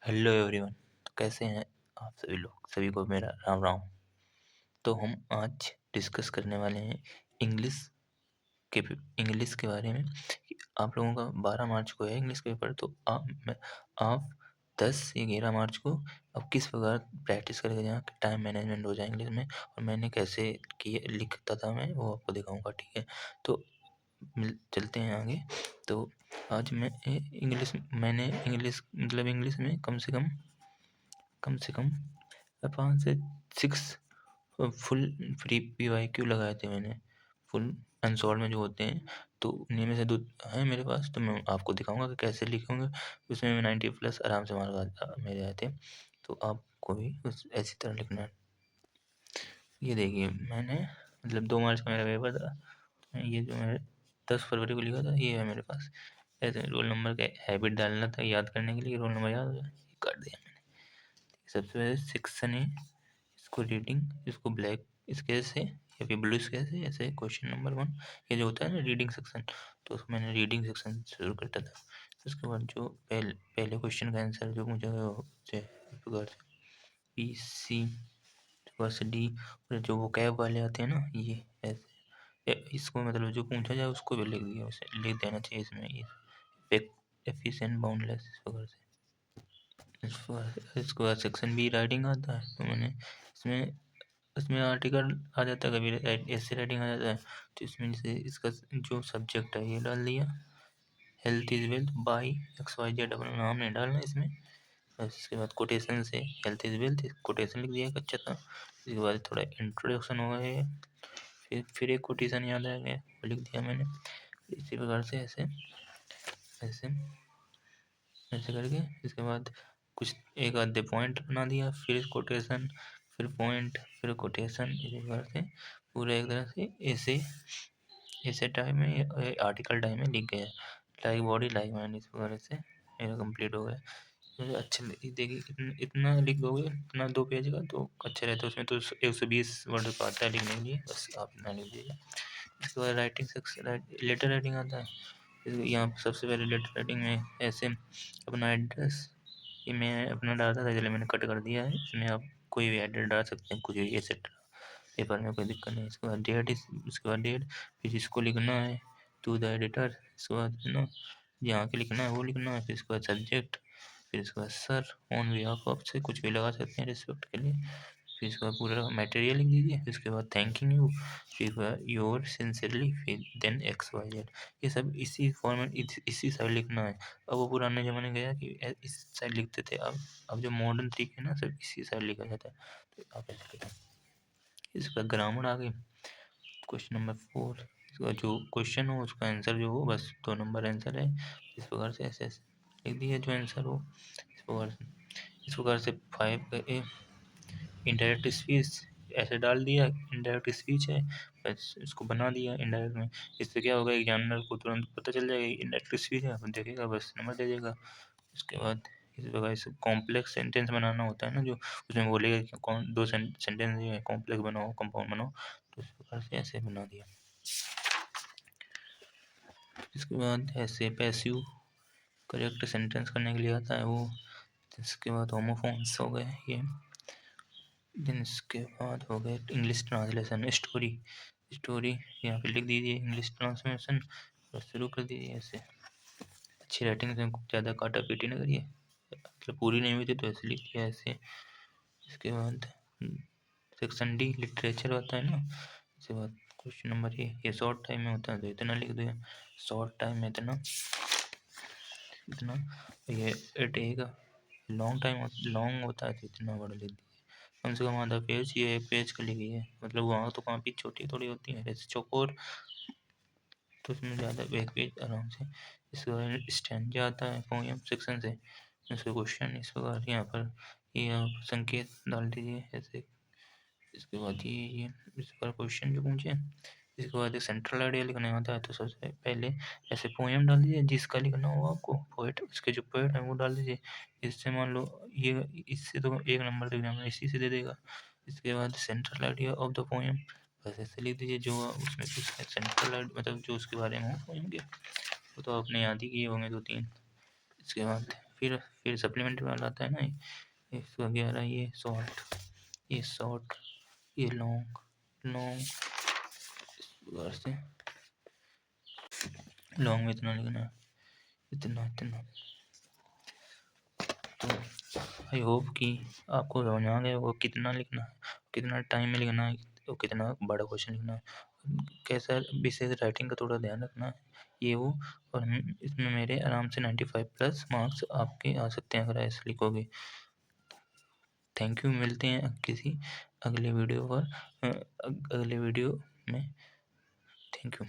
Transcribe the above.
Hello everyone. तो कैसे हैं आप सभी लोग? सभी को मेरा राम राम। तो हम आज डिस्कस करने वाले हैं इंग्लिश इंग्लिश के बारे में कि आप लोगों का 12 मार्च को है इंग्लिश पेपर। तो आप 10 या 11 मार्च को अब किस प्रकार प्रैक्टिस करके जहाँ टाइम मैनेजमेंट हो जाए इंग्लिश में, और मैंने कैसे किए लिखता था मैं वो आपको दिखाऊंगा। ठीक है, तो चलते हैं आगे। तो आज मैंने इंग्लिश में कम से कम 5 से 6 फुल फ्री PYQ लगाए थे मैंने, फुल अनसॉल्व में जो होते हैं। तो उन्हीं में से 2 हैं मेरे पास, तो मैं आपको दिखाऊँगा कि कैसे लिखूँगा। उसमें मैं 90 प्लस आराम से मार्क मेरे आए थे। तो आपको भी उस ऐसी तरह लिखना है। ये देखिए, मैंने 2 मार्च का मेरा पेपर था। ये जो मैंने 10 फरवरी को लिखा था, ये है मेरे पास। ऐसे रोल नंबर का हैबिट डालना था याद करने के लिए, रोल नंबर याद हो जाए, ये कर दिया मैंने। सबसे पहले सेक्शन है, इसको रीडिंग, इसको ब्लैक स्केच से या फिर ब्लू स्केच से, ऐसे क्वेश्चन नंबर 1 ये जो होता है ना रीडिंग सेक्शन, तो उसको मैंने रीडिंग सेक्शन शुरू करता था। उसके बाद जो पहले क्वेश्चन का आंसर जो मुझे इस प्रकार से PC डी, और जो वो कैब वाले आते हैं ना, ये ऐसे इसको मतलब जो पूछा जाए उसको भी लिख दिया, उसे लिख देना चाहिए इसमें, ये एफिशिएंट बाउंडलेस इस प्रकार से। इसके बाद सेक्शन बी राइटिंग आता है, तो मैंने इसमें इसमें आर्टिकल आ जाता है, कभी ऐसे राइटिंग आ जाता है। तो इसमें जैसे इसका जो सब्जेक्ट है ये डाल दिया, health is wealth by XYZ, अपना नाम नहीं डालना इसमें। बस इसके बाद कोटेशन से हेल्थ इज वेल्थ कोटेशन लिख दिया एक अच्छा था। इसके बाद थोड़ा इंट्रोडक्शन हो गया, फिर एक कोटेशन याद आ गया, वो लिख दिया मैंने। इसी प्रकार से ऐसे ऐसे ऐसे करके इसके बाद कुछ एक आधे पॉइंट बना दिया, फिर कोटेशन, फिर पॉइंट, फिर कोटेशन। इसी प्रकार से पूरा एक तरह से ऐसे ऐसे टाइम में आर्टिकल टाइम में लिख गया, लाइक बॉडी लाइक माइंड, इस प्रकार से मेरा कंप्लीट हो गया। मुझे अच्छे देखिए, इतना लिख दोगे, इतना 2 पेज का तो अच्छा रहता है। उसमें तो 120 वर्ड का आता है लिखने के लिए, बस आप इतना लिख दीजिए। इसके बाद राइटिंग सेक्शन, लेटर राइटिंग आता है। यहाँ पर सबसे पहले लेटर राइटिंग में ऐसे अपना एड्रेस, ये मैं अपना डालता था, इसलिए मैंने कट कर दिया है। इसमें आप कोई भी एड्रेस डाल सकते हैं, कुछ भी एक्सेट्रा, पेपर में कोई दिक्कत नहीं। इसके बाद डेट, इसके बाद डेट, फिर इसको लिखना है टू द एडिटर। इसके बाद है ना जहाँ के लिखना है वो लिखना है। फिर इसके बाद सब्जेक्ट, फिर इसके बाद सर ऑन बिहाफ ऑफ से कुछ भी लगा सकते हैं रिस्पेक्ट के लिए। फिर इसके बाद पूरा मटेरियल लिख दीजिए। इसके बाद थैंकिंग यू, फिर योर सिंसियरली, फिर देन XYZ। ये सब इसी फॉर्मेट इसी साइड लिखना है। अब वो पुराने ज़माने गया कि इस साइड लिखते थे, अब जो मॉडर्न तरीके है ना, सब इसी साइड लिखा जाता है। तो आप ऐसे लिखें। इसका ग्रामर आ गई, क्वेश्चन नंबर 4, इसका जो क्वेश्चन हो उसका आंसर जो हो, बस 2 नंबर आंसर है। इस प्रकार से ऐसे ऐसे लिख दिया जो आंसर हो। इस प्रकार से 5 का इनडायरेक्ट स्पीच ऐसे डाल दिया, इनडायरेक्ट स्पीच है, बस इसको बना दिया इनडायरेक्ट में। इससे क्या होगा, एग्जामिनर को तुरंत पता चल जाएगा इनडायरेक्ट स्पीच है, अपन देखेगा बस नंबर दे देगा। उसके बाद इस प्रकार से कॉम्प्लेक्स सेंटेंस बनाना होता है ना, जो उसमें बोलेगा कि कौन 2 सेंटेंस ये कॉम्प्लेक्स बनाओ, कंपाउंड बनाओ, तो इस प्रकार से ऐसे बना दिया। इसके बाद ऐसे पैसिव करेक्ट सेंटेंस करने के लिए आता है वो। इसके बाद होमोफोन्स हो गए ये। देन इसके बाद हो गए इंग्लिश ट्रांसलेशन, स्टोरी स्टोरी यहाँ पे लिख दीजिए इंग्लिश ट्रांसलेशन और शुरू कर दीजिए ऐसे। अच्छी राइटिंग से ज़्यादा काटा पीटी ना करिए, मतलब पूरी नहीं हुई थी तो ऐसे लिख दिया ऐसे। इसके बाद सेक्शन डी लिटरेचर होता है ना। इसके बाद क्वेश्चन नंबर ये शॉर्ट टाइम में होता है तो इतना लिख दो, शॉर्ट टाइम में इतना इतना। ये एक लॉन्ग होता है तो इतना बड़ा लिख दीजिए। कम से कम आधा पेज, ये 1 पेज का लिखिए, मतलब वहाँ तो कॉपी छोटी थोड़ी होती है, जैसे चौकोर, तो उसमें ज़्यादा 1 पेज आराम से। इसके बाद स्टैंजा आता है पोएम सेक्शन से, इसके क्वेश्चन इस प्रकार यहाँ पर ये आप संकेत डाल दीजिए ऐसे। इसके बाद ये इस पर क्वेश्चन जो पूछे। इसके बाद एक सेंट्रल आइडिया लिखना होता है, तो सबसे पहले ऐसे पोएम डाल दीजिए जिसका लिखना हो आपको, पोएट उसके जो पोएट है वो डाल दीजिए। इससे मान लो ये, इससे तो 1 नंबर तो एग्जामिनर इसी से दे देगा। इसके बाद central idea of the poem, बस ऐसे लिख दीजिए जो उसमें कुछ सेंट्रल मतलब जो उसके बारे में हो पोएम के, वो तो आपने याद ही किए होंगे 2-3। इसके बाद फिर सप्लीमेंट्री वाला आता है ना, 111, ये शॉर्ट, ये शॉर्ट, ये लॉन्ग लॉन्ग, इस बार से लॉन्ग में इतना लिखना है, इतना इतना। तो आई होप कि आपको समझ आ गया वो कितना लिखना है, कितना टाइम में लिखना है, तो कितना बड़ा क्वेश्चन लिखना है, कैसा विशेष राइटिंग का थोड़ा ध्यान रखना है, ये वो। और इसमें मेरे आराम से 95+ मार्क्स आपके आ सकते हैं अगर ऐसे लिखोगे। थैंक यू, मिलते हैं किसी अगले वीडियो पर, अगले वीडियो में। Thank you.